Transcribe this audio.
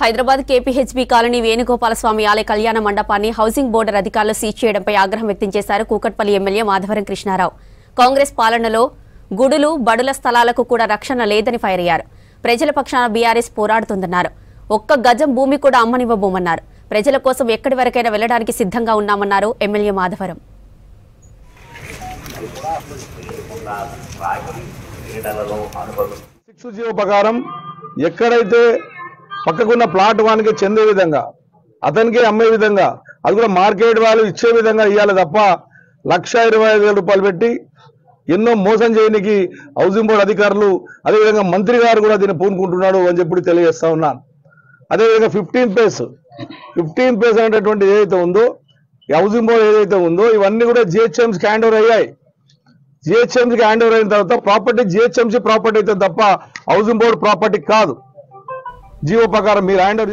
Hyderabad KPHB colony Venugopalaswamy ఆలయ కళ్యాణ మండపాన్ని హౌసింగ్ బోర్డు అధికారులు సీజ్ చేయడంపై ఆగ్రహం వ్యక్తం చేశారు కూకట్పల్లి ఎమ్మెల్యే మాధవరం కృష్ణారావు. కాంగ్రెస్ పాలనలో గుడులు బడుల స్థలాలకు కూడా రక్షణ లేదని ఫైర్ అయ్యారు. ప్రజల పక్షాన బీఆర్ఎస్ పోరాడుతుందన్నారు. ఒక్క గజం భూమి కూడా అమ్మనివ్వబోమన్నారు. ప్రజల కోసం ఎక్కడి వరకైనా వెళ్లడానికి సిద్ధంగా ఉన్నామన్నారు ఎమ్మెల్యే మాధవరం. ప్రకారం ఎక్కడైతే పక్కకున్న ప్లాట్ వానికి చెందే విధంగా అతనికి అమ్మే విధంగా అది కూడా మార్కెట్ వాల్యూ ఇచ్చే విధంగా ఇవ్వాలి తప్ప 1,25,000 రూపాయలు పెట్టి ఎన్నో మోసం చేయడానికి హౌసింగ్ బోర్డు అధికారులు అదేవిధంగా మంత్రి గారు కూడా దీన్ని పూనుకుంటున్నాడు అని చెప్పి తెలియజేస్తా ఉన్నాను. అదేవిధంగా 15 పేస్ అనేటటువంటి ఏదైతే ఉందో హౌసింగ్ బోర్డు ఏదైతే ఉందో ఇవన్నీ కూడా జిహెచ్ఎంసీకి హ్యాండ్ ఓవర్ అయ్యాయి. జిహెచ్ఎంసీకి హ్యాండ్ ఓవర్ అయిన తర్వాత ప్రాపర్టీ జిహెచ్ఎంసీ ప్రాపర్టీ అయితే తప్ప హౌసింగ్ బోర్డు ప్రాపర్టీ కాదు. జీవో ప్రకారం మీరు హ్యాండ్ ఓవర్